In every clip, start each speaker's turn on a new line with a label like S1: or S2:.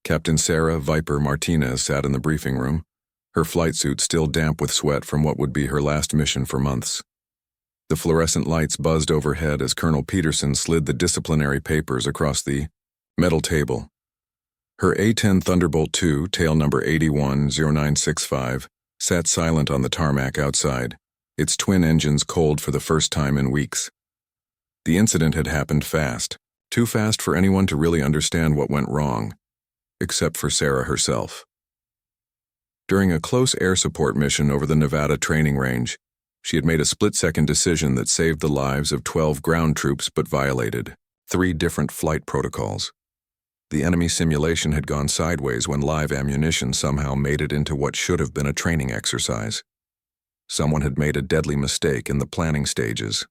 S1: Captain Sarah Viper Martinez sat in the briefing room, her flight suit still damp with sweat from what would be her last mission for months. The fluorescent lights buzzed overhead as Colonel Peterson slid the disciplinary papers across the metal table. Her A-10 Thunderbolt II, tail number 810965, sat silent on the tarmac outside, its twin engines cold for the first time in weeks. The incident had happened fast, too fast for anyone to really understand what went wrong, except for Sarah herself. During a close air support mission over the Nevada training range, she had made a split-second decision that saved the lives of 12 ground troops but violated 3 different flight protocols. The enemy simulation had gone sideways when live ammunition somehow made it into what should have been a training exercise. Someone had made a deadly mistake in the planning stages.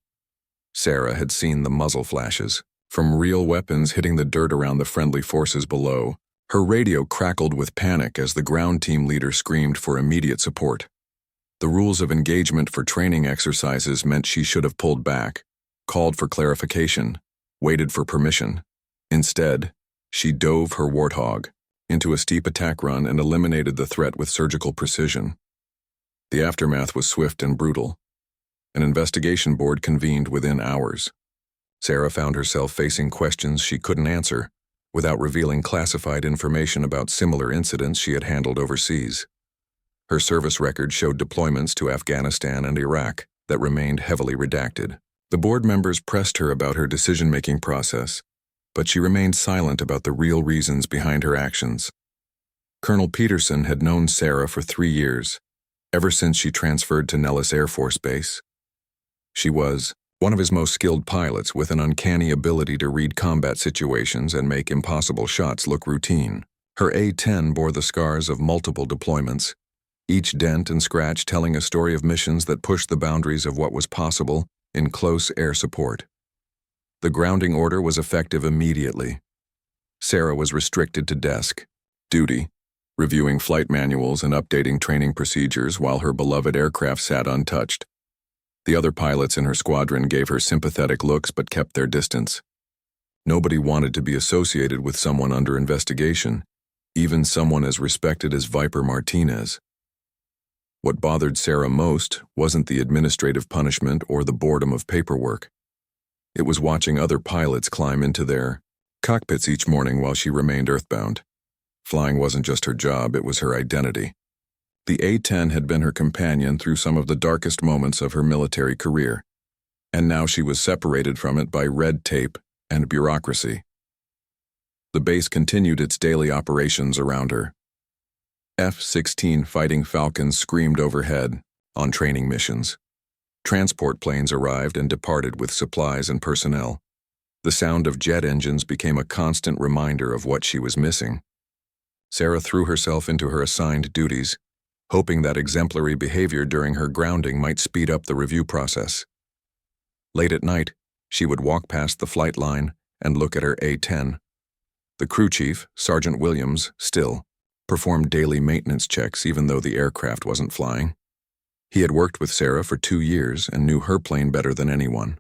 S1: Sarah had seen the muzzle flashes. From real weapons hitting the dirt around the friendly forces below, her radio crackled with panic as the ground team leader screamed for immediate support. The rules of engagement for training exercises meant she should have pulled back, called for clarification, waited for permission. Instead, she dove her Warthog into a steep attack run and eliminated the threat with surgical precision. The aftermath was swift and brutal. An investigation board convened within hours. Sarah found herself facing questions she couldn't answer without revealing classified information about similar incidents she had handled overseas. Her service record showed deployments to Afghanistan and Iraq that remained heavily redacted. The board members pressed her about her decision-making process, but she remained silent about the real reasons behind her actions. Colonel Peterson had known Sarah for 3 years, ever since she transferred to Nellis Air Force Base. She was one of his most skilled pilots with an uncanny ability to read combat situations and make impossible shots look routine. Her A-10 bore the scars of multiple deployments, each dent and scratch telling a story of missions that pushed the boundaries of what was possible in close air support. The grounding order was effective immediately. Sarah was restricted to desk duty, reviewing flight manuals and updating training procedures while her beloved aircraft sat untouched. The other pilots in her squadron gave her sympathetic looks but kept their distance. Nobody wanted to be associated with someone under investigation, even someone as respected as Viper Martinez. What bothered Sarah most wasn't the administrative punishment or the boredom of paperwork. It was watching other pilots climb into their cockpits each morning while she remained earthbound. Flying wasn't just her job, it was her identity. The A-10 had been her companion through some of the darkest moments of her military career, and now she was separated from it by red tape and bureaucracy. The base continued its daily operations around her. F-16 Fighting Falcons screamed overhead on training missions. Transport planes arrived and departed with supplies and personnel. The sound of jet engines became a constant reminder of what she was missing. Sarah threw herself into her assigned duties, hoping that exemplary behavior during her grounding might speed up the review process. Late at night, she would walk past the flight line and look at her A-10. The crew chief, Sergeant Williams, still performed daily maintenance checks even though the aircraft wasn't flying. He had worked with Sarah for 2 years and knew her plane better than anyone.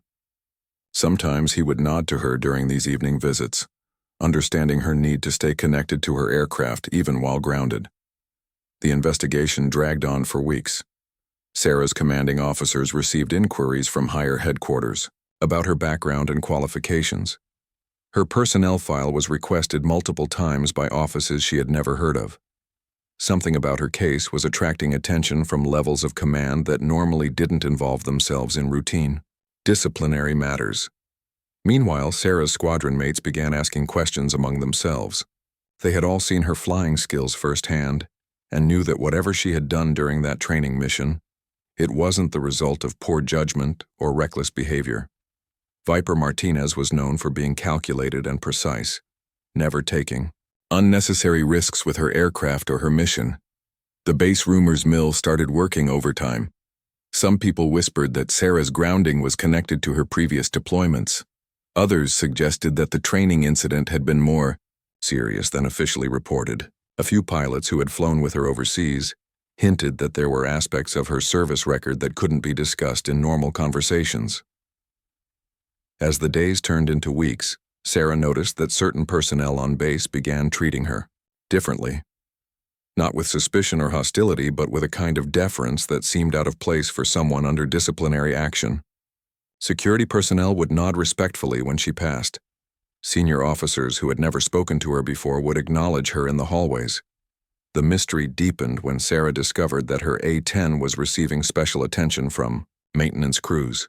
S1: Sometimes he would nod to her during these evening visits, understanding her need to stay connected to her aircraft even while grounded. The investigation dragged on for weeks. Sarah's commanding officers received inquiries from higher headquarters about her background and qualifications. Her personnel file was requested multiple times by offices she had never heard of. Something about her case was attracting attention from levels of command that normally didn't involve themselves in routine disciplinary matters. Meanwhile, Sarah's squadron mates began asking questions among themselves. They had all seen her flying skills firsthand and knew that whatever she had done during that training mission, it wasn't the result of poor judgment or reckless behavior. Viper Martinez was known for being calculated and precise, never taking unnecessary risks with her aircraft or her mission. The base rumors mill started working overtime. Some people whispered that Sarah's grounding was connected to her previous deployments. Others suggested that the training incident had been more serious than officially reported. A few pilots who had flown with her overseas hinted that there were aspects of her service record that couldn't be discussed in normal conversations. As the days turned into weeks, Sarah noticed that certain personnel on base began treating her differently. Not with suspicion or hostility, but with a kind of deference that seemed out of place for someone under disciplinary action. Security personnel would nod respectfully when she passed. Senior officers who had never spoken to her before would acknowledge her in the hallways. The mystery deepened when Sarah discovered that her A-10 was receiving special attention from maintenance crews.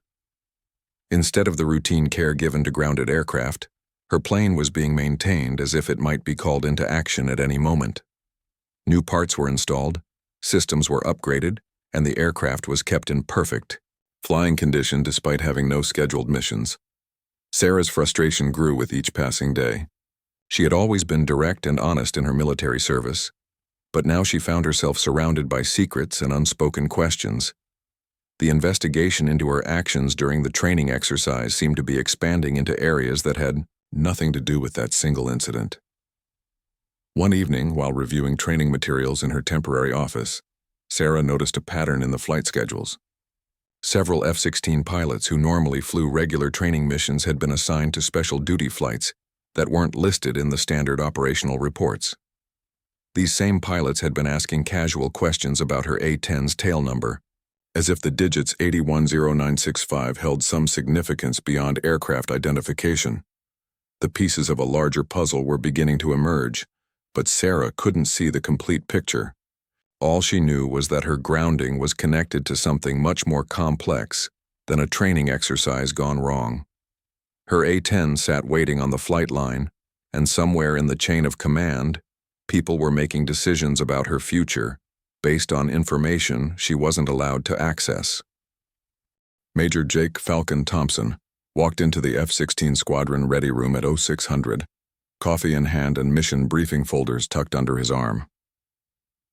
S1: Instead of the routine care given to grounded aircraft, her plane was being maintained as if it might be called into action at any moment. New parts were installed, systems were upgraded, and the aircraft was kept in perfect flying condition despite having no scheduled missions. Sarah's frustration grew with each passing day. She had always been direct and honest in her military service, but now she found herself surrounded by secrets and unspoken questions. The investigation into her actions during the training exercise seemed to be expanding into areas that had nothing to do with that single incident. One evening, while reviewing training materials in her temporary office, Sarah noticed a pattern in the flight schedules. Several F-16 pilots who normally flew regular training missions had been assigned to special duty flights that weren't listed in the standard operational reports. These same pilots had been asking casual questions about her A-10's tail number, as if the digits 810965 held some significance beyond aircraft identification. The pieces of a larger puzzle were beginning to emerge, but Sarah couldn't see the complete picture. All she knew was that her grounding was connected to something much more complex than a training exercise gone wrong. Her A-10 sat waiting on the flight line, and somewhere in the chain of command, people were making decisions about her future based on information she wasn't allowed to access. Major Jake Falcon Thompson walked into the F-16 squadron ready room at 0600, coffee in hand and mission briefing folders tucked under his arm.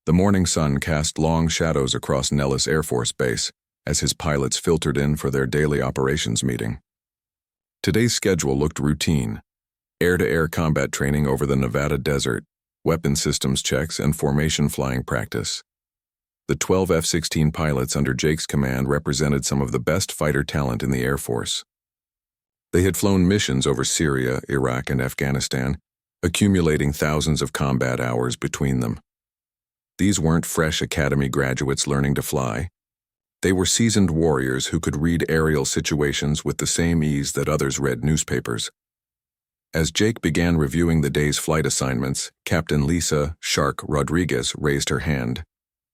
S1: The morning sun cast long shadows across Nellis Air Force Base as his pilots filtered in for their daily operations meeting. Today's schedule looked routine: air-to-air combat training over the Nevada desert, weapon systems checks, and formation flying practice. The 12 F-16 pilots under Jake's command represented some of the best fighter talent in the Air Force. They had flown missions over Syria, Iraq, and Afghanistan, accumulating thousands of combat hours between them. These weren't fresh academy graduates learning to fly. They were seasoned warriors who could read aerial situations with the same ease that others read newspapers. As Jake began reviewing the day's flight assignments, Captain Lisa "Shark" Rodriguez raised her hand.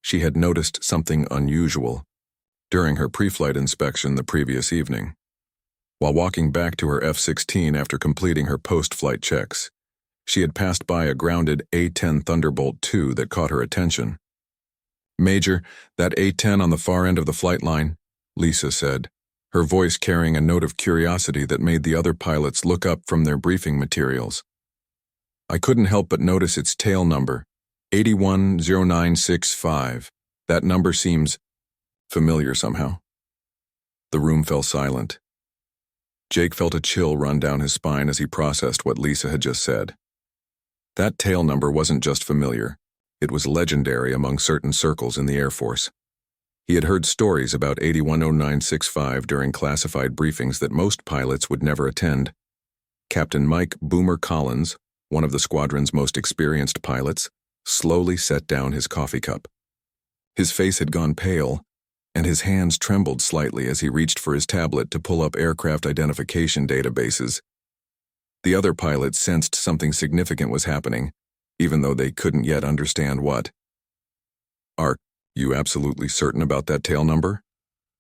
S1: She had noticed something unusual during her pre-flight inspection the previous evening. While walking back to her F-16 after completing her post-flight checks, she had passed by a grounded A-10 Thunderbolt II that caught her attention. "Major, that A-10 on the far end of the flight line," Lisa said, her voice carrying a note of curiosity that made the other pilots look up from their briefing materials. "I couldn't help but notice its tail number, 810965. That number seems familiar somehow." The room fell silent. Jake felt a chill run down his spine as he processed what Lisa had just said. That tail number wasn't just familiar, it was legendary among certain circles in the Air Force. He had heard stories about 810965 during classified briefings that most pilots would never attend. Captain Mike "Boomer" Collins, one of the squadron's most experienced pilots, slowly set down his coffee cup. His face had gone pale, and his hands trembled slightly as he reached for his tablet to pull up aircraft identification databases. The other pilots sensed something significant was happening, even though they couldn't yet understand what. "Are you absolutely certain about that tail number?"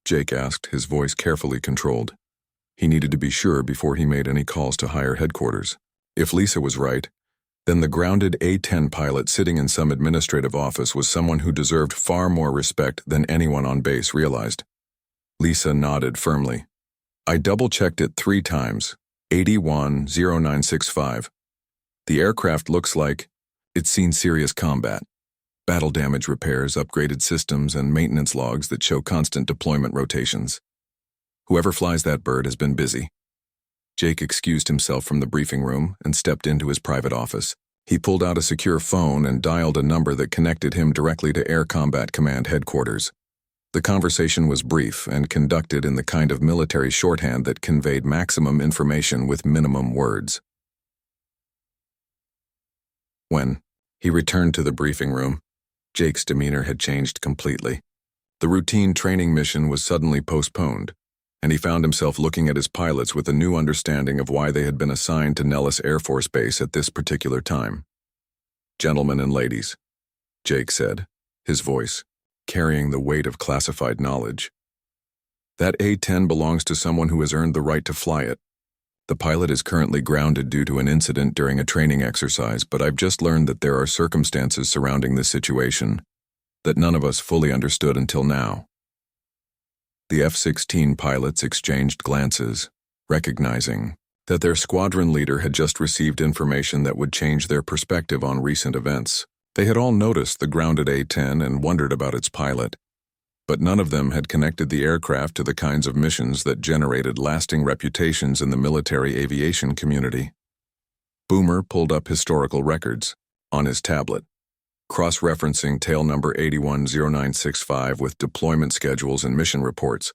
S1: Jake asked, his voice carefully controlled. He needed to be sure before he made any calls to higher headquarters. If Lisa was right, then the grounded A-10 pilot sitting in some administrative office was someone who deserved far more respect than anyone on base realized. Lisa nodded firmly. "I double-checked it 3 times. 810965. The aircraft looks like it's seen serious combat. Battle damage repairs, upgraded systems, and maintenance logs that show constant deployment rotations. Whoever flies that bird has been busy." Jake excused himself from the briefing room and stepped into his private office. He pulled out a secure phone and dialed a number that connected him directly to Air Combat Command headquarters. The conversation was brief and conducted in the kind of military shorthand that conveyed maximum information with minimum words. "When He returned to the briefing room. Jake's demeanor had changed completely. The routine training mission was suddenly postponed, and he found himself looking at his pilots with a new understanding of why they had been assigned to Nellis Air Force Base at this particular time. "Gentlemen and ladies," Jake said, his voice carrying the weight of classified knowledge. "That A-10 belongs to someone who has earned the right to fly it. The pilot is currently grounded due to an incident during a training exercise, but I've just learned that there are circumstances surrounding this situation that none of us fully understood until now." The F-16 pilots exchanged glances, recognizing that their squadron leader had just received information that would change their perspective on recent events. They had all noticed the grounded A-10 and wondered about its pilot, but none of them had connected the aircraft to the kinds of missions that generated lasting reputations in the military aviation community. Boomer pulled up historical records on his tablet, cross-referencing tail number 810965 with deployment schedules and mission reports.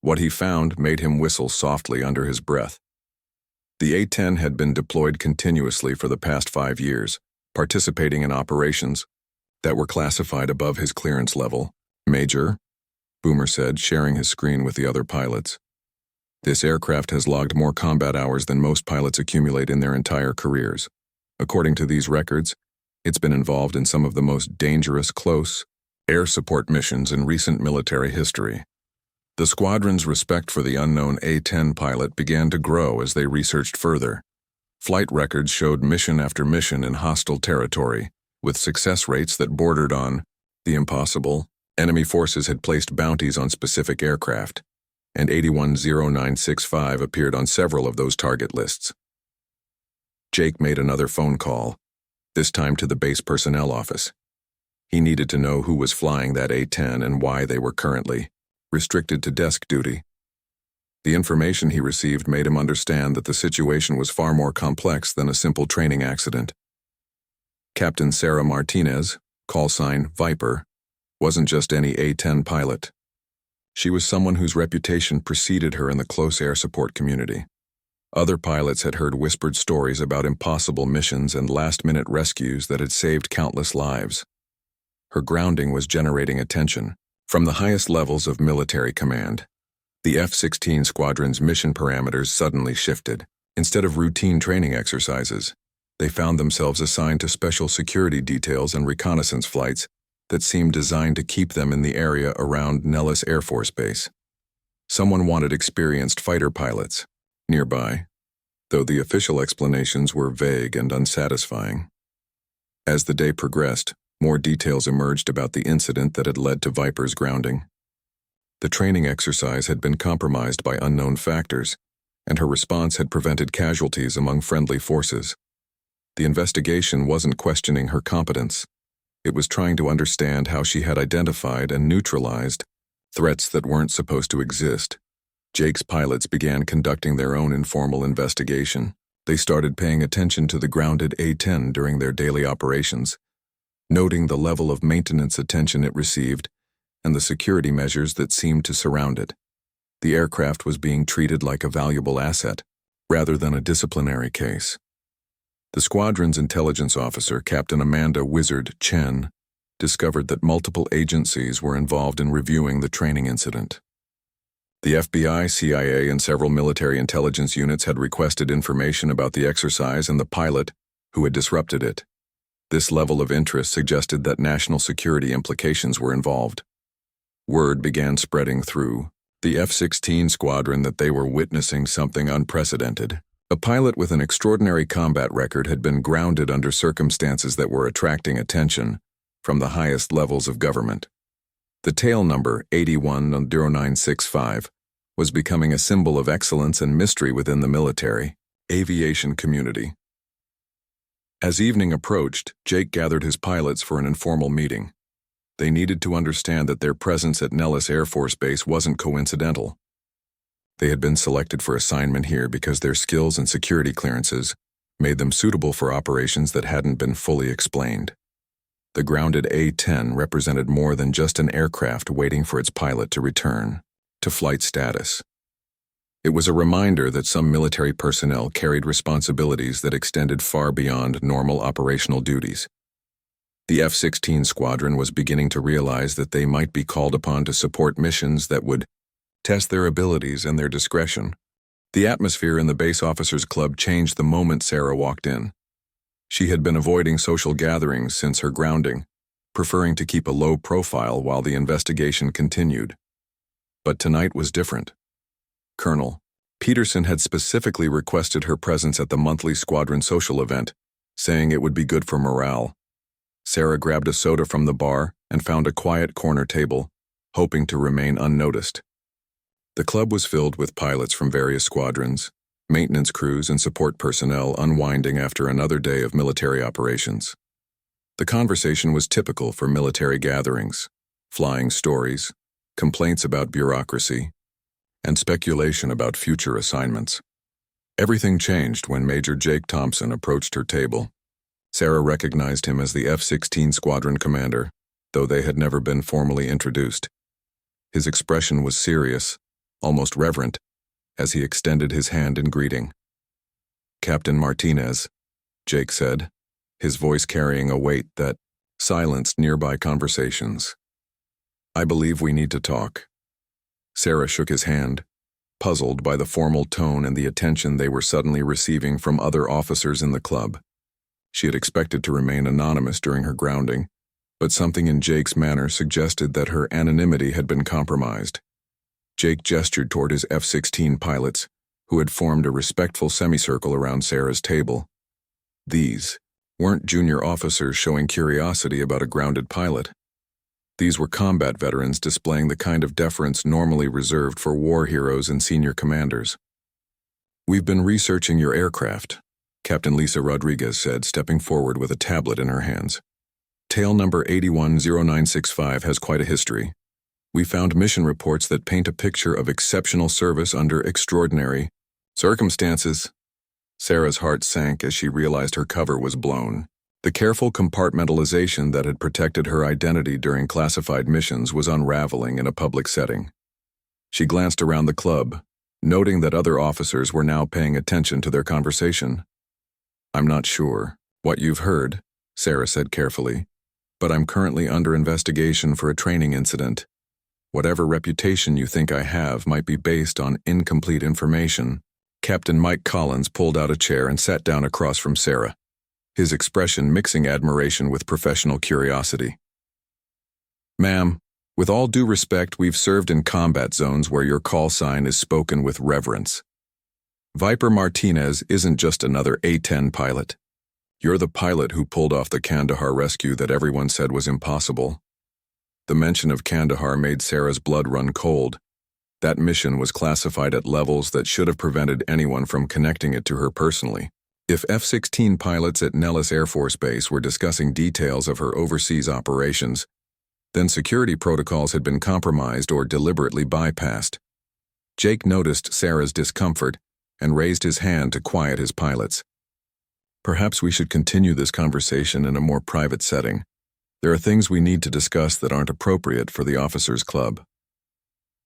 S1: What he found made him whistle softly under his breath. The A-10 had been deployed continuously for the past 5 years, participating in operations that were classified above his clearance level. "Major," Boomer said, sharing his screen with the other pilots. "This aircraft has logged more combat hours than most pilots accumulate in their entire careers. According to these records, it's been involved in some of the most dangerous close air support missions in recent military history." The squadron's respect for the unknown A-10 pilot began to grow as they researched further. Flight records showed mission after mission in hostile territory, with success rates that bordered on the impossible. Enemy forces had placed bounties on specific aircraft, and 810965 appeared on several of those target lists. Jake made another phone call, this time to the base personnel office. He needed to know who was flying that A-10 and why they were currently restricted to desk duty. The information he received made him understand that the situation was far more complex than a simple training accident. Captain Sarah Martinez, call sign Viper, wasn't just any A-10 pilot. She was someone whose reputation preceded her in the close air support community. Other pilots had heard whispered stories about impossible missions and last-minute rescues that had saved countless lives. Her grounding was generating attention from the highest levels of military command. The F-16 squadron's mission parameters suddenly shifted. Instead of routine training exercises, they found themselves assigned to special security details and reconnaissance flights that seemed designed to keep them in the area around Nellis Air Force Base. Someone wanted experienced fighter pilots nearby, though the official explanations were vague and unsatisfying. As the day progressed, more details emerged about the incident that had led to Viper's grounding. The training exercise had been compromised by unknown factors, and her response had prevented casualties among friendly forces. The investigation wasn't questioning her competence. It was trying to understand how she had identified and neutralized threats that weren't supposed to exist. Jake's pilots began conducting their own informal investigation. They started paying attention to the grounded A-10 during their daily operations, noting the level of maintenance attention it received and the security measures that seemed to surround it. The aircraft was being treated like a valuable asset, rather than a disciplinary case. The squadron's intelligence officer, Captain Amanda Wizard Chen, discovered that multiple agencies were involved in reviewing the training incident. The FBI, CIA, and several military intelligence units had requested information about the exercise and the pilot who had disrupted it. This level of interest suggested that national security implications were involved. Word began spreading through the F-16 squadron that they were witnessing something unprecedented. A pilot with an extraordinary combat record had been grounded under circumstances that were attracting attention from the highest levels of government. The tail number 810965 was becoming a symbol of excellence and mystery within the military aviation community. As evening approached, Jake gathered his pilots for an informal meeting. They needed to understand that their presence at Nellis Air Force Base wasn't coincidental. They had been selected for assignment here because their skills and security clearances made them suitable for operations that hadn't been fully explained. The grounded A-10 represented more than just an aircraft waiting for its pilot to return to flight status. It was a reminder that some military personnel carried responsibilities that extended far beyond normal operational duties. The F-16 squadron was beginning to realize that they might be called upon to support missions that would test their abilities and their discretion. The atmosphere in the base officers' club changed the moment Sarah walked in. She had been avoiding social gatherings since her grounding, preferring to keep a low profile while the investigation continued. But tonight was different. Colonel Peterson had specifically requested her presence at the monthly squadron social event, saying it would be good for morale. Sarah grabbed a soda from the bar and found a quiet corner table, hoping to remain unnoticed. The club was filled with pilots from various squadrons, maintenance crews and support personnel unwinding after another day of military operations. The conversation was typical for military gatherings: flying stories, complaints about bureaucracy, and speculation about future assignments. Everything changed when Major Jake Thompson approached her table. Sarah recognized him as the F-16 squadron commander, though they had never been formally introduced. His expression was serious, almost reverent, as he extended his hand in greeting. "Captain Martinez," Jake said, his voice carrying a weight that silenced nearby conversations. "I believe we need to talk." Sarah shook his hand, puzzled by the formal tone and the attention they were suddenly receiving from other officers in the club. She had expected to remain anonymous during her grounding, but something in Jake's manner suggested that her anonymity had been compromised. Jake gestured toward his F-16 pilots, who had formed a respectful semicircle around Sarah's table. These weren't junior officers showing curiosity about a grounded pilot. These were combat veterans displaying the kind of deference normally reserved for war heroes and senior commanders. "We've been researching your aircraft," Captain Lisa Rodriguez said, stepping forward with a tablet in her hands. "Tail number 810965 has quite a history. We found mission reports that paint a picture of exceptional service under extraordinary circumstances." Sarah's heart sank as she realized her cover was blown. The careful compartmentalization that had protected her identity during classified missions was unraveling in a public setting. She glanced around the club, noting that other officers were now paying attention to their conversation. "I'm not sure what you've heard," Sarah said carefully, "but I'm currently under investigation for a training incident. Whatever reputation you think I have might be based on incomplete information." Captain Mike Collins pulled out a chair and sat down across from Sarah, his expression mixing admiration with professional curiosity. "Ma'am, with all due respect, we've served in combat zones where your call sign is spoken with reverence. Viper Martinez isn't just another A-10 pilot. You're the pilot who pulled off the Kandahar rescue that everyone said was impossible." The mention of Kandahar made Sarah's blood run cold. That mission was classified at levels that should have prevented anyone from connecting it to her personally. If F-16 pilots at Nellis Air Force Base were discussing details of her overseas operations, then security protocols had been compromised or deliberately bypassed. Jake noticed Sarah's discomfort and raised his hand to quiet his pilots. "Perhaps we should continue this conversation in a more private setting. There are things we need to discuss that aren't appropriate for the officers' club."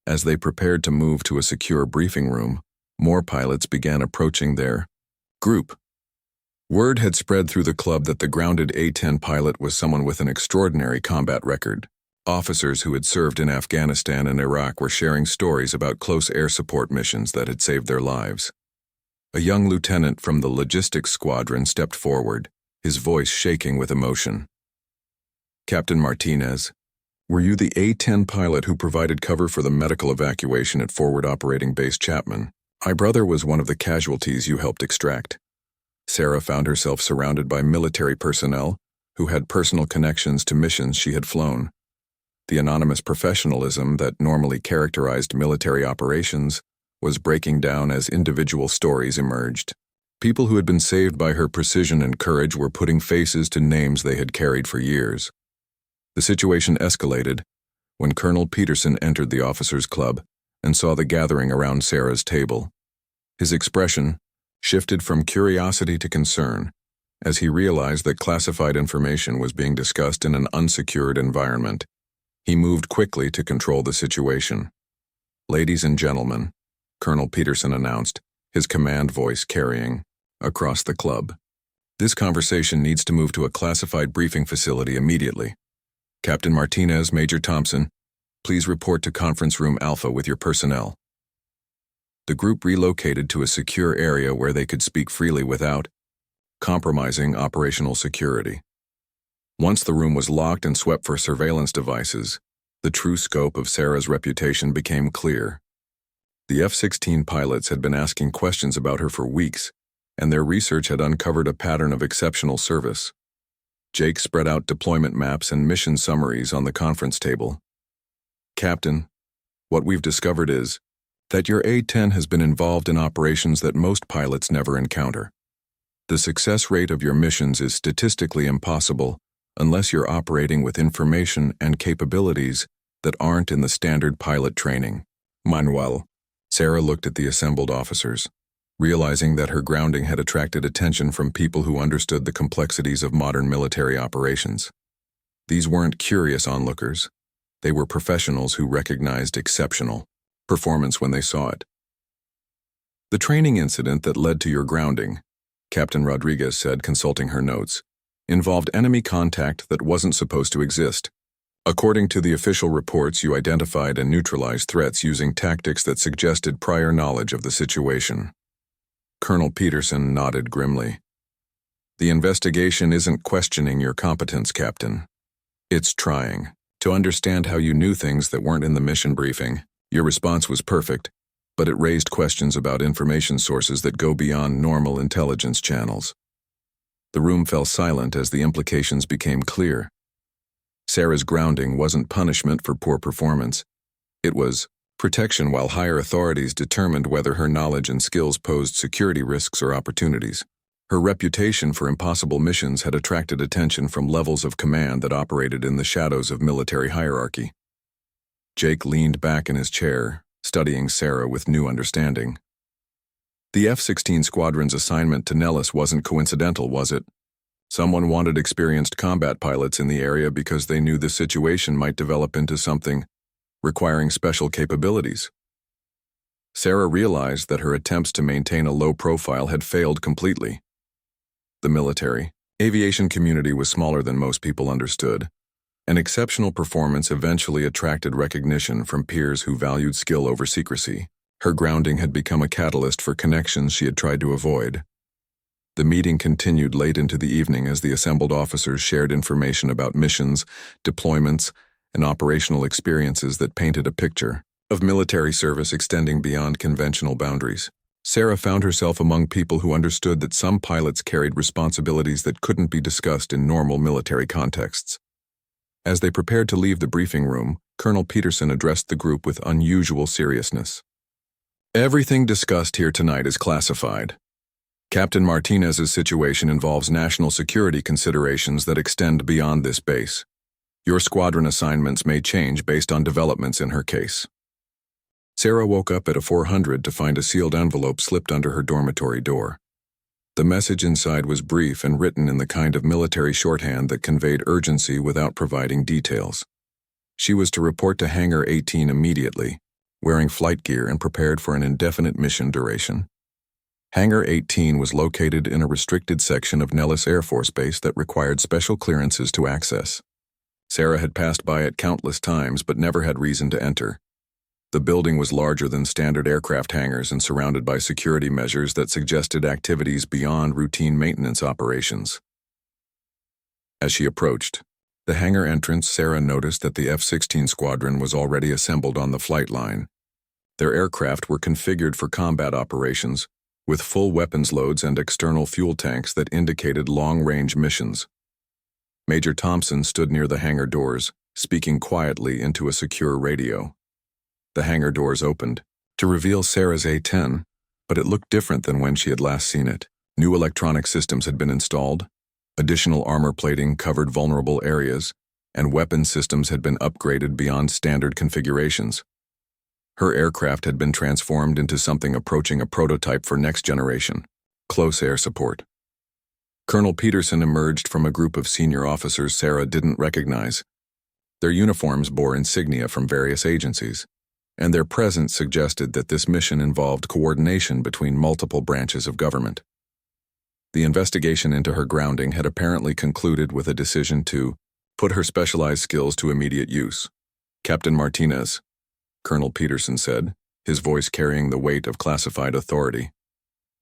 S1: As they prepared to move to a secure briefing room, more pilots began approaching their group. Word had spread through the club that the grounded A-10 pilot was someone with an extraordinary combat record. Officers who had served in Afghanistan and Iraq were sharing stories about close air support missions that had saved their lives. A young lieutenant from the logistics squadron stepped forward, his voice shaking with emotion. "Captain Martinez, were you the A-10 pilot who provided cover for the medical evacuation at Forward Operating Base Chapman? My brother was one of the casualties you helped extract." Sarah found herself surrounded by military personnel who had personal connections to missions she had flown. The anonymous professionalism that normally characterized military operations was breaking down as individual stories emerged. People who had been saved by her precision and courage were putting faces to names they had carried for years. The situation escalated when Colonel Peterson entered the officers' club and saw the gathering around Sarah's table. His expression shifted from curiosity to concern as he realized that classified information was being discussed in an unsecured environment. He moved quickly to control the situation. "Ladies and gentlemen," Colonel Peterson announced, his command voice carrying across the club. This conversation needs to move to a classified briefing facility immediately. Captain Martinez, Major Thompson, please report to Conference Room Alpha with your personnel. The group relocated to a secure area where they could speak freely without compromising operational security. Once the room was locked and swept for surveillance devices, the true scope of Sarah's reputation became clear. The F-16 pilots had been asking questions about her for weeks, and their research had uncovered a pattern of exceptional service. Jake spread out deployment maps and mission summaries on the conference table. Captain, what we've discovered is that your A-10 has been involved in operations that most pilots never encounter. The success rate of your missions is statistically impossible unless you're operating with information and capabilities that aren't in the standard pilot training. Manuel. Sarah looked at the assembled officers, realizing that her grounding had attracted attention from people who understood the complexities of modern military operations. These weren't curious onlookers. They were professionals who recognized exceptional performance when they saw it. The training incident that led to your grounding, Captain Rodriguez said, consulting her notes, involved enemy contact that wasn't supposed to exist. According to the official reports, you identified and neutralized threats using tactics that suggested prior knowledge of the situation. Colonel Peterson nodded grimly. The investigation isn't questioning your competence, Captain. It's trying to understand how you knew things that weren't in the mission briefing. Your response was perfect, but it raised questions about information sources that go beyond normal intelligence channels. The room fell silent as the implications became clear. Sarah's grounding wasn't punishment for poor performance. It was protection while higher authorities determined whether her knowledge and skills posed security risks or opportunities. Her reputation for impossible missions had attracted attention from levels of command that operated in the shadows of military hierarchy. Jake leaned back in his chair, studying Sarah with new understanding. The F-16 squadron's assignment to Nellis wasn't coincidental, was it? Someone wanted experienced combat pilots in the area because they knew the situation might develop into something requiring special capabilities. Sarah realized that her attempts to maintain a low profile had failed completely. The military, aviation community was smaller than most people understood. An exceptional performance eventually attracted recognition from peers who valued skill over secrecy. Her grounding had become a catalyst for connections she had tried to avoid. The meeting continued late into the evening as the assembled officers shared information about missions, deployments, and operational experiences that painted a picture of military service extending beyond conventional boundaries. Sarah found herself among people who understood that some pilots carried responsibilities that couldn't be discussed in normal military contexts. As they prepared to leave the briefing room, Colonel Peterson addressed the group with unusual seriousness. Everything discussed here tonight is classified. Captain Martinez's situation involves national security considerations that extend beyond this base. Your squadron assignments may change based on developments in her case. Sarah woke up at 400 to find a sealed envelope slipped under her dormitory door. The message inside was brief and written in the kind of military shorthand that conveyed urgency without providing details. She was to report to Hangar A-10 immediately, wearing flight gear and prepared for an indefinite mission duration. Hangar A-10 was located in a restricted section of Nellis Air Force Base that required special clearances to access. Sarah had passed by it countless times but never had reason to enter. The building was larger than standard aircraft hangars and surrounded by security measures that suggested activities beyond routine maintenance operations. As she approached the hangar entrance, Sarah noticed that the F-16 squadron was already assembled on the flight line. Their aircraft were configured for combat operations, with full weapons loads and external fuel tanks that indicated long-range missions. Major Thompson stood near the hangar doors, speaking quietly into a secure radio. The hangar doors opened to reveal Sarah's A-10, but it looked different than when she had last seen it. New electronic systems had been installed, additional armor plating covered vulnerable areas, and weapon systems had been upgraded beyond standard configurations. Her aircraft had been transformed into something approaching a prototype for next-generation, close air support. Colonel Peterson emerged from a group of senior officers Sarah didn't recognize. Their uniforms bore insignia from various agencies, and their presence suggested that this mission involved coordination between multiple branches of government. The investigation into her grounding had apparently concluded with a decision to put her specialized skills to immediate use. "Captain Martinez," Colonel Peterson said, his voice carrying the weight of classified authority.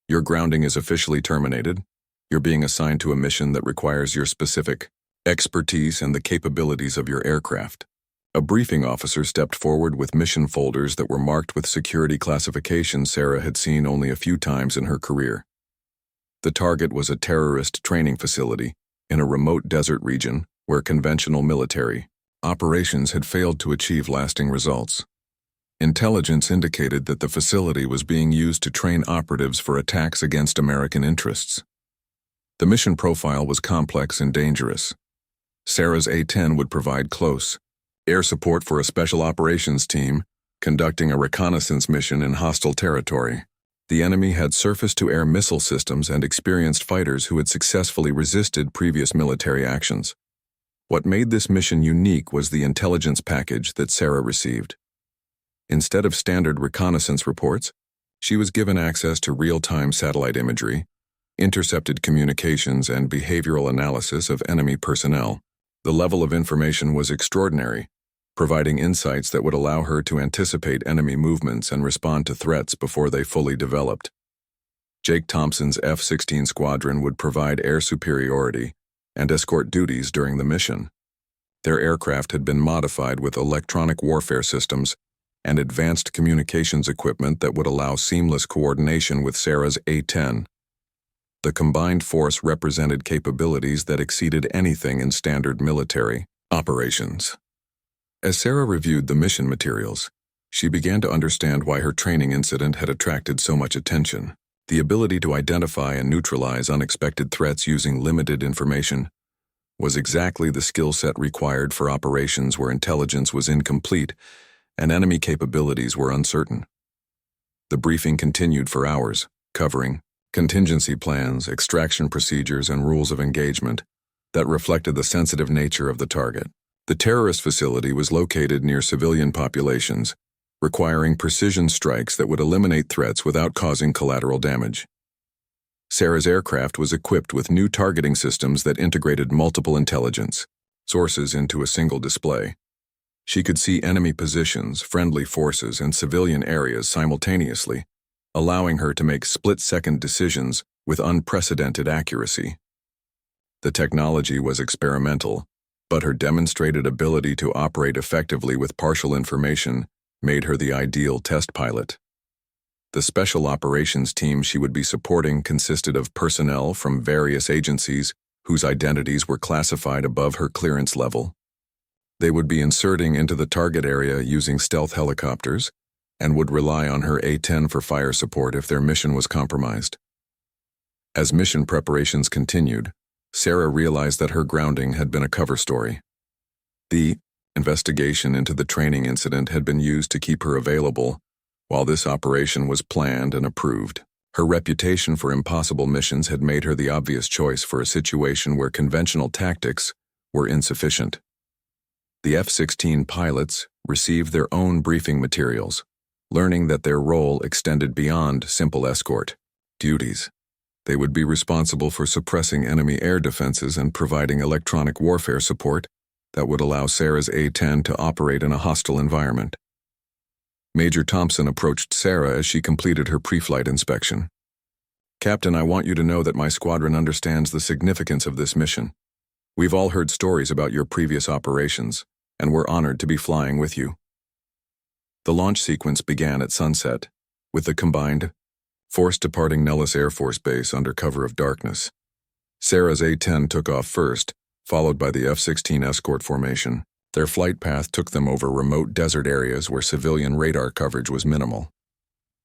S1: "Your grounding is officially terminated. You're being assigned to a mission that requires your specific expertise and the capabilities of your aircraft." A briefing officer stepped forward with mission folders that were marked with security classifications Sarah had seen only a few times in her career. The target was a terrorist training facility in a remote desert region where conventional military operations had failed to achieve lasting results. Intelligence indicated that the facility was being used to train operatives for attacks against American interests. The mission profile was complex and dangerous. Sarah's A-10 would provide close air support for a special operations team conducting a reconnaissance mission in hostile territory. The enemy had surface-to-air missile systems and experienced fighters who had successfully resisted previous military actions. What made this mission unique was the intelligence package that Sarah received. Instead of standard reconnaissance reports, she was given access to real-time satellite imagery, intercepted communications, and behavioral analysis of enemy personnel. The level of information was extraordinary, providing insights that would allow her to anticipate enemy movements and respond to threats before they fully developed. Jake Thompson's F-16 squadron would provide air superiority and escort duties during the mission. Their aircraft had been modified with electronic warfare systems and advanced communications equipment that would allow seamless coordination with Sarah's A-10. The combined force represented capabilities that exceeded anything in standard military operations. As Sarah reviewed the mission materials, she began to understand why her training incident had attracted so much attention. The ability to identify and neutralize unexpected threats using limited information was exactly the skill set required for operations where intelligence was incomplete and enemy capabilities were uncertain. The briefing continued for hours, covering contingency plans, extraction procedures, and rules of engagement that reflected the sensitive nature of the target. The terrorist facility was located near civilian populations, requiring precision strikes that would eliminate threats without causing collateral damage. Sarah's aircraft was equipped with new targeting systems that integrated multiple intelligence sources into a single display. She could see enemy positions, friendly forces, and civilian areas simultaneously, allowing her to make split-second decisions with unprecedented accuracy. The technology was experimental, but her demonstrated ability to operate effectively with partial information made her the ideal test pilot. The special operations team she would be supporting consisted of personnel from various agencies whose identities were classified above her clearance level. They would be inserting into the target area using stealth helicopters and would rely on her A-10 for fire support if their mission was compromised. As mission preparations continued, Sarah realized that her grounding had been a cover story. The investigation into the training incident had been used to keep her available while this operation was planned and approved. Her reputation for impossible missions had made her the obvious choice for a situation where conventional tactics were insufficient. The F-16 pilots received their own briefing materials, learning that their role extended beyond simple escort duties. They would be responsible for suppressing enemy air defenses and providing electronic warfare support that would allow Sarah's A-10 to operate in a hostile environment. Major Thompson approached Sarah as she completed her pre-flight inspection. "Captain, I want you to know that my squadron understands the significance of this mission. We've all heard stories about your previous operations, and we're honored to be flying with you." The launch sequence began at sunset, with the combined force departing Nellis Air Force Base under cover of darkness. Sarah's A-10 took off first, followed by the F-16 escort formation. Their flight path took them over remote desert areas where civilian radar coverage was minimal.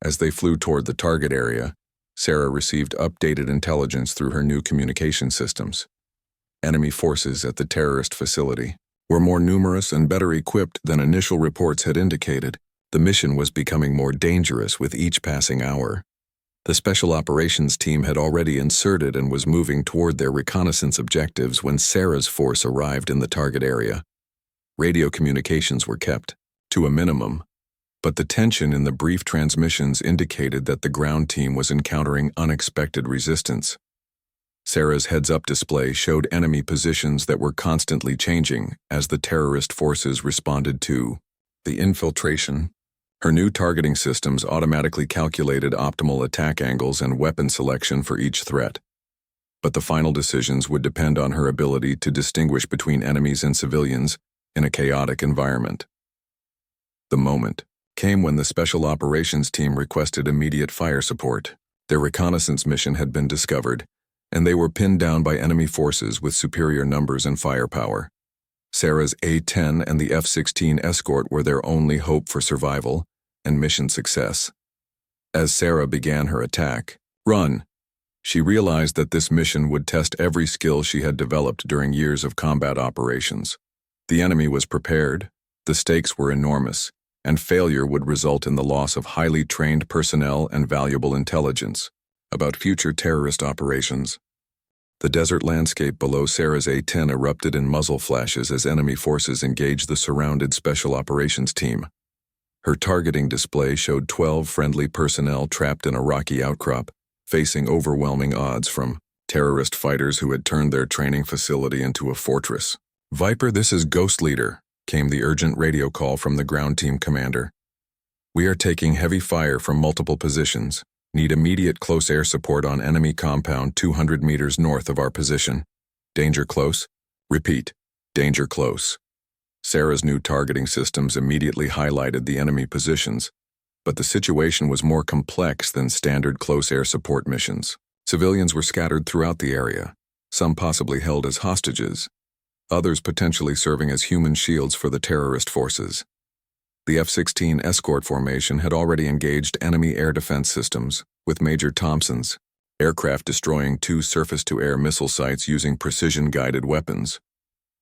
S1: As they flew toward the target area, Sarah received updated intelligence through her new communication systems. Enemy forces at the terrorist facility were more numerous and better equipped than initial reports had indicated. The mission was becoming more dangerous with each passing hour. The Special Operations team had already inserted and was moving toward their reconnaissance objectives when Sarah's force arrived in the target area. Radio communications were kept to a minimum, but the tension in the brief transmissions indicated that the ground team was encountering unexpected resistance. Sarah's heads-up display showed enemy positions that were constantly changing as the terrorist forces responded to the infiltration. Her new targeting systems automatically calculated optimal attack angles and weapon selection for each threat. But the final decisions would depend on her ability to distinguish between enemies and civilians in a chaotic environment. The moment came when the Special Operations Team requested immediate fire support. Their reconnaissance mission had been discovered, and they were pinned down by enemy forces with superior numbers and firepower. Sarah's A-10 and the F-16 escort were their only hope for survival and mission success. As Sarah began her attack, run, she realized that this mission would test every skill she had developed during years of combat operations. The enemy was prepared, the stakes were enormous, and failure would result in the loss of highly trained personnel and valuable intelligence about future terrorist operations. The desert landscape below Sarah's A-10 erupted in muzzle flashes as enemy forces engaged the surrounded Special Operations Team. Her targeting display showed 12 friendly personnel trapped in a rocky outcrop, facing overwhelming odds from terrorist fighters who had turned their training facility into a fortress. "Viper, this is Ghost Leader," came the urgent radio call from the ground team commander. "We are taking heavy fire from multiple positions. Need immediate close air support on enemy compound 200 meters north of our position. Danger close? Repeat, danger close." Sarah's new targeting systems immediately highlighted the enemy positions, but the situation was more complex than standard close air support missions. Civilians were scattered throughout the area, some possibly held as hostages, others potentially serving as human shields for the terrorist forces. The F-16 escort formation had already engaged enemy air defense systems, with Major Thompson's aircraft destroying 2 surface-to-air missile sites using precision-guided weapons.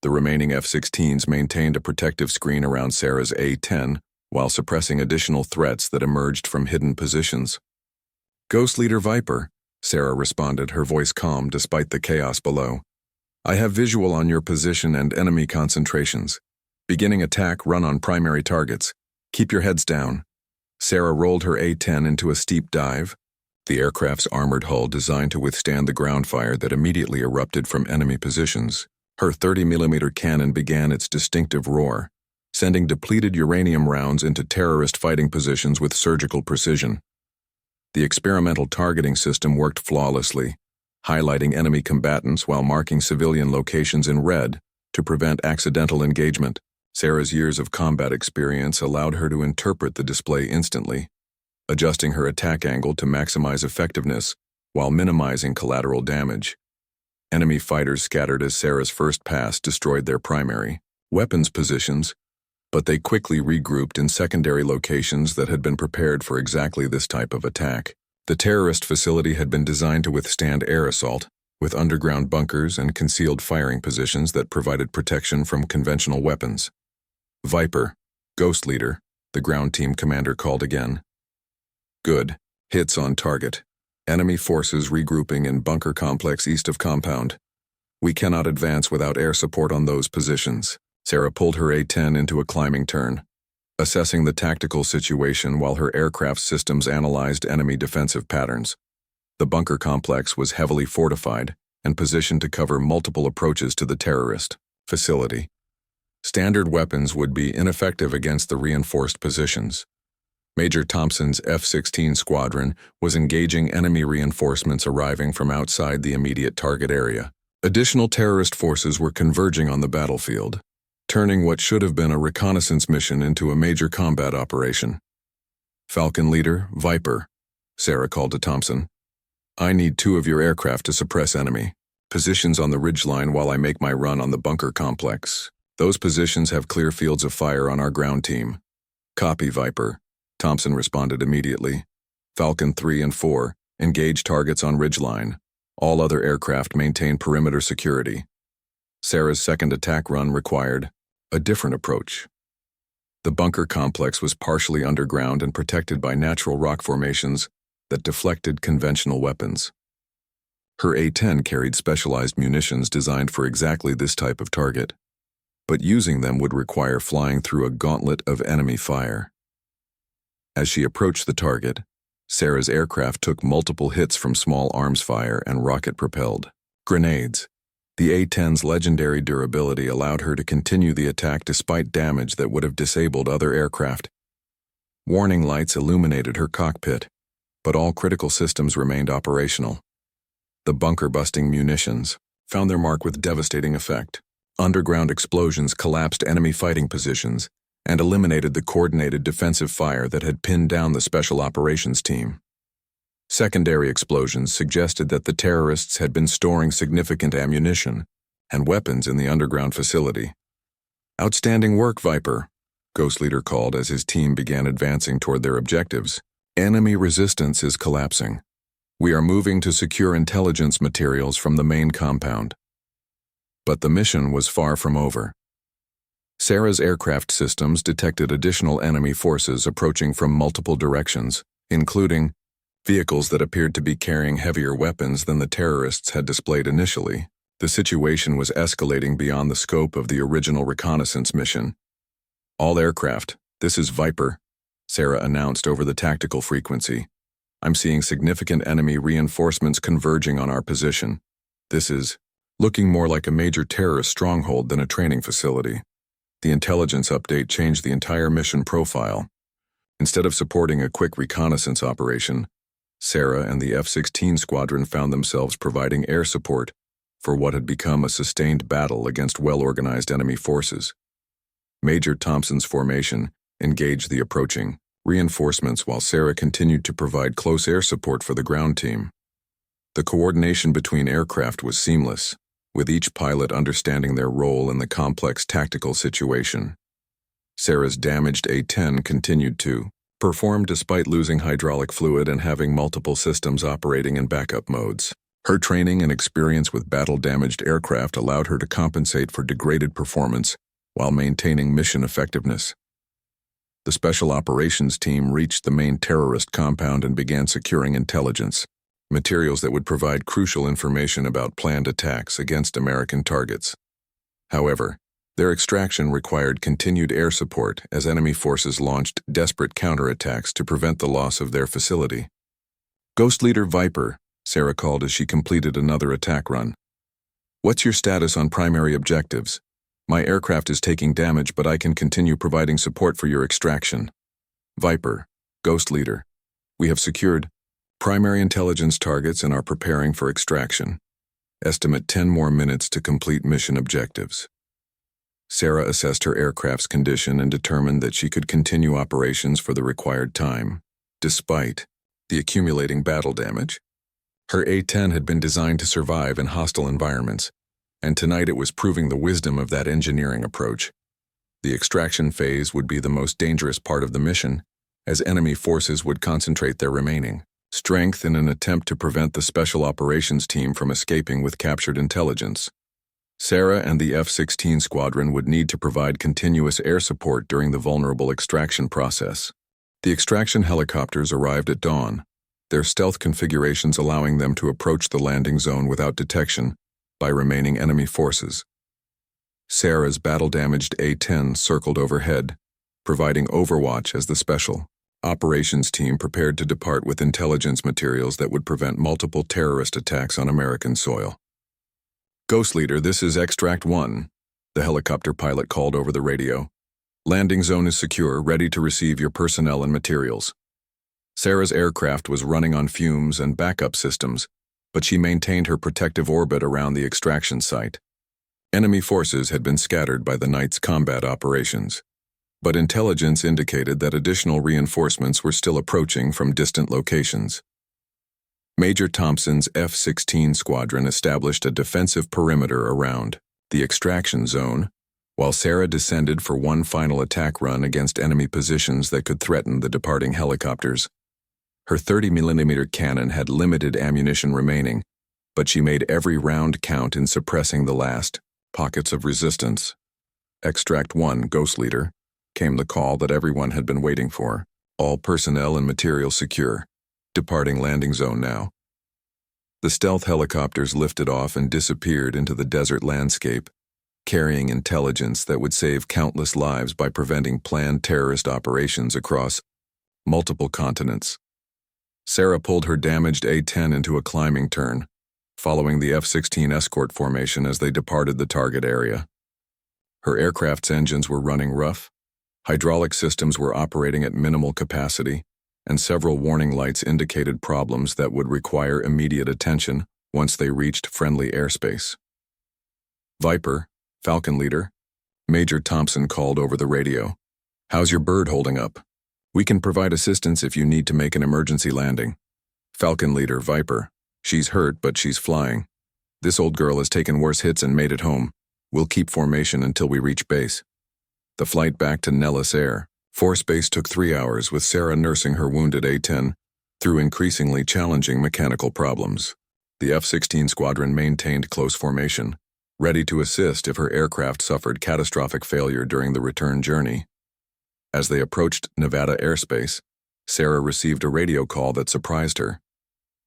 S1: The remaining F-16s maintained a protective screen around Sarah's A-10 while suppressing additional threats that emerged from hidden positions. "Ghost Leader Viper," Sarah responded, her voice calm despite the chaos below. "I have visual on your position and enemy concentrations. Beginning attack, run on primary targets. Keep your heads down." Sarah rolled her A-10 into a steep dive, the aircraft's armored hull designed to withstand the ground fire that immediately erupted from enemy positions. Her 30mm cannon began its distinctive roar, sending depleted uranium rounds into terrorist fighting positions with surgical precision. The experimental targeting system worked flawlessly, highlighting enemy combatants while marking civilian locations in red to prevent accidental engagement. Sarah's years of combat experience allowed her to interpret the display instantly, adjusting her attack angle to maximize effectiveness while minimizing collateral damage. Enemy fighters scattered as Sarah's first pass destroyed their primary weapons positions, but they quickly regrouped in secondary locations that had been prepared for exactly this type of attack. The terrorist facility had been designed to withstand air assault, with underground bunkers and concealed firing positions that provided protection from conventional weapons. "Viper, Ghost Leader," the ground team commander called again. "Good. Hits on target. Enemy forces regrouping in bunker complex east of compound. We cannot advance without air support on those positions." Sarah pulled her A-10 into a climbing turn, assessing the tactical situation while her aircraft systems analyzed enemy defensive patterns. The bunker complex was heavily fortified and positioned to cover multiple approaches to the terrorist facility. Standard weapons would be ineffective against the reinforced positions. Major Thompson's F-16 squadron was engaging enemy reinforcements arriving from outside the immediate target area. Additional terrorist forces were converging on the battlefield, turning what should have been a reconnaissance mission into a major combat operation. "Falcon Leader, Viper," Sarah called to Thompson. "I need 2 of your aircraft to suppress enemy positions on the ridgeline while I make my run on the bunker complex. Those positions have clear fields of fire on our ground team." "Copy, Viper," Thompson responded immediately. "Falcon 3 and 4, engage targets on ridgeline. All other aircraft maintain perimeter security." Sarah's second attack run required a different approach. The bunker complex was partially underground and protected by natural rock formations that deflected conventional weapons. Her A-10 carried specialized munitions designed for exactly this type of target, but using them would require flying through a gauntlet of enemy fire. As she approached the target, Sarah's aircraft took multiple hits from small arms fire and rocket-propelled Grenades. The A-10's legendary durability allowed her to continue the attack despite damage that would have disabled other aircraft. Warning lights illuminated her cockpit, but all critical systems remained operational. The bunker-busting munitions found their mark with devastating effect. Underground explosions collapsed enemy fighting positions and eliminated the coordinated defensive fire that had pinned down the Special Operations Team. Secondary explosions suggested that the terrorists had been storing significant ammunition and weapons in the underground facility. "Outstanding work, Viper," Ghost Leader called as his team began advancing toward their objectives. "Enemy resistance is collapsing. We are moving to secure intelligence materials from the main compound." But the mission was far from over. Sarah's aircraft systems detected additional enemy forces approaching from multiple directions, including vehicles that appeared to be carrying heavier weapons than the terrorists had displayed initially. The situation was escalating beyond the scope of the original reconnaissance mission. "All aircraft, this is Viper," Sarah announced over the tactical frequency. "I'm seeing significant enemy reinforcements converging on our position. This is looking more like a major terrorist stronghold than a training facility." The intelligence update changed the entire mission profile. Instead of supporting a quick reconnaissance operation, Sarah and the F-16 squadron found themselves providing air support for what had become a sustained battle against well-organized enemy forces. Major Thompson's formation engaged the approaching reinforcements while Sarah continued to provide close air support for the ground team. The coordination between aircraft was seamless, with each pilot understanding their role in the complex tactical situation. Sarah's damaged A-10 continued to perform despite losing hydraulic fluid and having multiple systems operating in backup modes. Her training and experience with battle-damaged aircraft allowed her to compensate for degraded performance while maintaining mission effectiveness. The Special Operations Team reached the main terrorist compound and began securing intelligence, materials that would provide crucial information about planned attacks against American targets. However, their extraction required continued air support as enemy forces launched desperate counterattacks to prevent the loss of their facility. "Ghost Leader Viper," Sarah called as she completed another attack run. "What's your status on primary objectives? My aircraft is taking damage, but I can continue providing support for your extraction." "Viper, Ghost Leader, we have secured primary intelligence targets and are preparing for extraction. Estimate 10 more minutes to complete mission objectives." Sarah assessed her aircraft's condition and determined that she could continue operations for the required time, despite the accumulating battle damage. Her A-10 had been designed to survive in hostile environments, and tonight it was proving the wisdom of that engineering approach. The extraction phase would be the most dangerous part of the mission, as enemy forces would concentrate their remaining strength in an attempt to prevent the Special Operations Team from escaping with captured intelligence. Sarah and the F-16 squadron would need to provide continuous air support during the vulnerable extraction process. The extraction helicopters arrived at dawn, their stealth configurations allowing them to approach the landing zone without detection by remaining enemy forces. Sarah's battle-damaged A-10 circled overhead, providing overwatch as the Special Operations Team prepared to depart with intelligence materials that would prevent multiple terrorist attacks on American soil. "Ghost Leader, this is Extract 1, the helicopter pilot called over the radio. "Landing zone is secure, ready to receive your personnel and materials." Sarah's aircraft was running on fumes and backup systems, but she maintained her protective orbit around the extraction site. Enemy forces had been scattered by the night's combat operations, but intelligence indicated that additional reinforcements were still approaching from distant locations. Major Thompson's F-16 squadron established a defensive perimeter around the extraction zone, while Sarah descended for one final attack run against enemy positions that could threaten the departing helicopters. Her 30mm cannon had limited ammunition remaining, but she made every round count in suppressing the last pockets of resistance. "Extract 1, Ghost Leader," came the call that everyone had been waiting for. "All personnel and materials secure. Departing landing zone now." The stealth helicopters lifted off and disappeared into the desert landscape, carrying intelligence that would save countless lives by preventing planned terrorist operations across multiple continents. Sarah pulled her damaged A-10 into a climbing turn, following the F-16 escort formation as they departed the target area. Her aircraft's engines were running rough, hydraulic systems were operating at minimal capacity, and several warning lights indicated problems that would require immediate attention once they reached friendly airspace. "Viper, Falcon Leader," Major Thompson called over the radio. "How's your bird holding up? We can provide assistance if you need to make an emergency landing." "Falcon Leader, Viper. She's hurt, but she's flying. This old girl has taken worse hits and made it home. We'll keep formation until we reach base." The flight back to Nellis Air Force Base took 3 hours, with Sarah nursing her wounded A-10 through increasingly challenging mechanical problems. The F-16 squadron maintained close formation, ready to assist if her aircraft suffered catastrophic failure during the return journey. As they approached Nevada airspace, Sarah received a radio call that surprised her.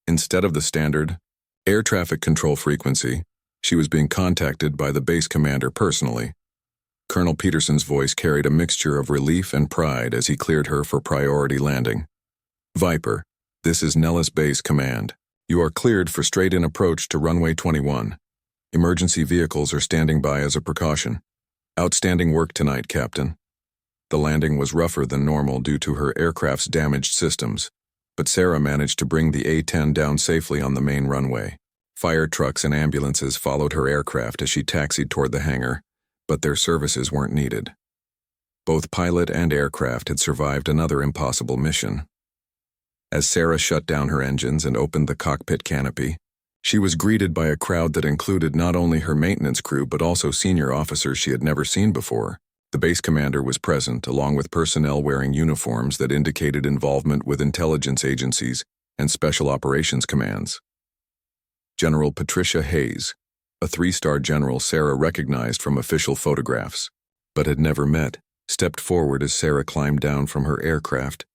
S1: Instead of the standard air traffic control frequency, she was being contacted by the base commander personally. Colonel Peterson's voice carried a mixture of relief and pride as he cleared her for priority landing. "Viper, this is Nellis Base Command. You are cleared for straight-in approach to runway 21. Emergency vehicles are standing by as a precaution. Outstanding work tonight, Captain." The landing was rougher than normal due to her aircraft's damaged systems, but Sarah managed to bring the A-10 down safely on the main runway. Fire trucks and ambulances followed her aircraft as she taxied toward the hangar, but their services weren't needed. Both pilot and aircraft had survived another impossible mission. As Sarah shut down her engines and opened the cockpit canopy, she was greeted by a crowd that included not only her maintenance crew but also senior officers she had never seen before. The base commander was present, along with personnel wearing uniforms that indicated involvement with intelligence agencies and special operations commands. General Patricia Hayes, a 3-star general Sarah recognized from official photographs, but had never met, stepped forward as Sarah climbed down from her aircraft.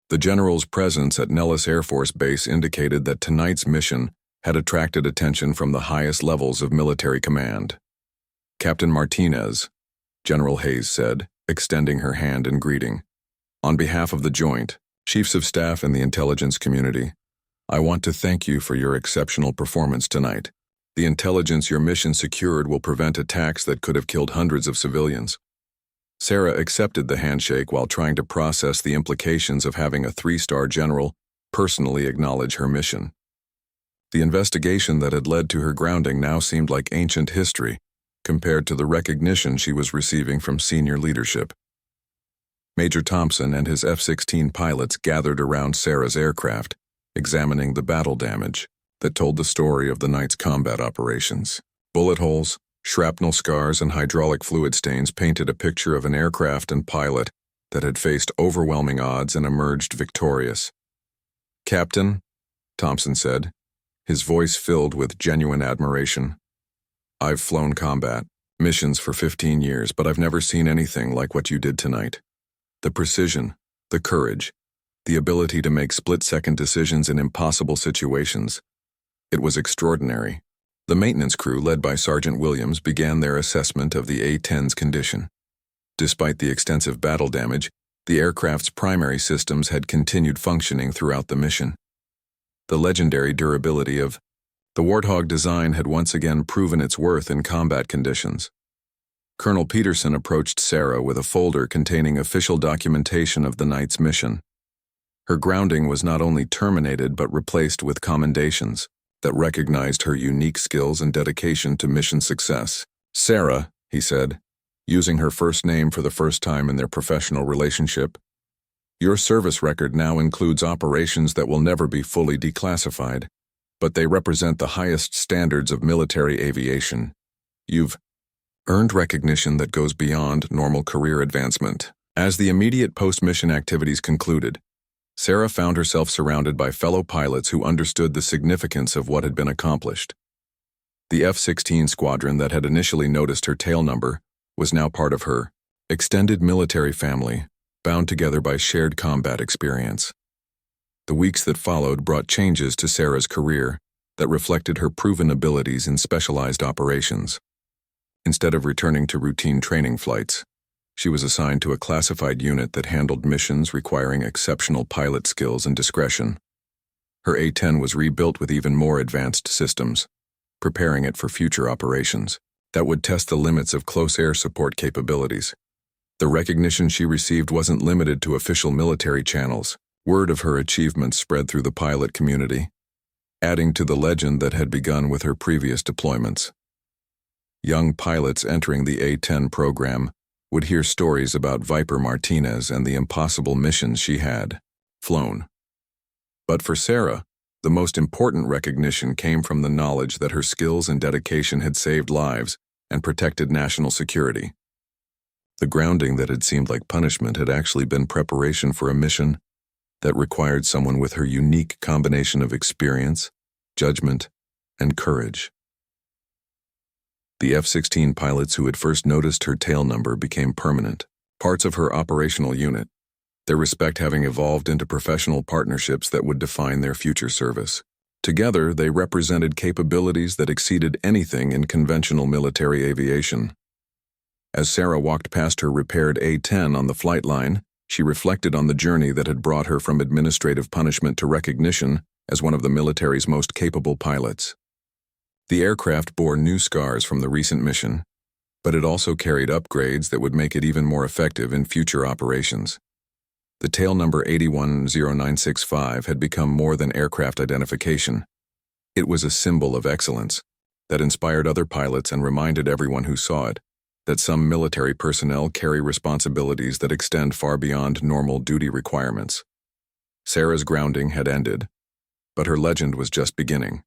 S1: The general's presence at Nellis Air Force Base indicated that tonight's mission had attracted attention from the highest levels of military command. "Captain Martinez," General Hayes said, extending her hand in greeting. "On behalf of the Joint Chiefs of Staff and the intelligence community, I want to thank you for your exceptional performance tonight. The intelligence your mission secured will prevent attacks that could have killed hundreds of civilians." Sarah accepted the handshake while trying to process the implications of having a 3-star general personally acknowledge her mission. The investigation that had led to her grounding now seemed like ancient history compared to the recognition she was receiving from senior leadership. Major Thompson and his F-16 pilots gathered around Sarah's aircraft, examining the battle damage that told the story of the night's combat operations. Bullet holes, shrapnel scars, and hydraulic fluid stains painted a picture of an aircraft and pilot that had faced overwhelming odds and emerged victorious. "Captain," Thompson said, his voice filled with genuine admiration, "I've flown combat missions for 15 years, but I've never seen anything like what you did tonight. The precision, the courage, the ability to make split-second decisions in impossible situations. It was extraordinary." The maintenance crew, led by Sergeant Williams, began their assessment of the A-10's condition. Despite the extensive battle damage, the aircraft's primary systems had continued functioning throughout the mission. The legendary durability of the Warthog design had once again proven its worth in combat conditions. Colonel Peterson approached Sarah with a folder containing official documentation of the night's mission. Her grounding was not only terminated but replaced with commendations that recognized her unique skills and dedication to mission success. "Sarah," he said, using her first name for the first time in their professional relationship, "your service record now includes operations that will never be fully declassified, but they represent the highest standards of military aviation. You've earned recognition that goes beyond normal career advancement." As the immediate post-mission activities concluded, Sarah found herself surrounded by fellow pilots who understood the significance of what had been accomplished. The F-16 squadron that had initially noticed her tail number was now part of her extended military family, bound together by shared combat experience. The weeks that followed brought changes to Sarah's career that reflected her proven abilities in specialized operations. Instead of returning to routine training flights, she was assigned to a classified unit that handled missions requiring exceptional pilot skills and discretion. Her A-10 was rebuilt with even more advanced systems, preparing it for future operations that would test the limits of close air support capabilities. The recognition she received wasn't limited to official military channels. Word of her achievements spread through the pilot community, adding to the legend that had begun with her previous deployments. Young pilots entering the A-10 program would hear stories about Viper Martinez and the impossible missions she had flown. But for Sarah, the most important recognition came from the knowledge that her skills and dedication had saved lives and protected national security. The grounding that had seemed like punishment had actually been preparation for a mission that required someone with her unique combination of experience, judgment, and courage. The F-16 pilots who had first noticed her tail number became permanent, parts of her operational unit, their respect having evolved into professional partnerships that would define their future service. Together, they represented capabilities that exceeded anything in conventional military aviation. As Sarah walked past her repaired A-10 on the flight line, she reflected on the journey that had brought her from administrative punishment to recognition as one of the military's most capable pilots. The aircraft bore new scars from the recent mission, but it also carried upgrades that would make it even more effective in future operations. The tail number 810965 had become more than aircraft identification. It was a symbol of excellence that inspired other pilots and reminded everyone who saw it that some military personnel carry responsibilities that extend far beyond normal duty requirements. Sarah's grounding had ended, but her legend was just beginning.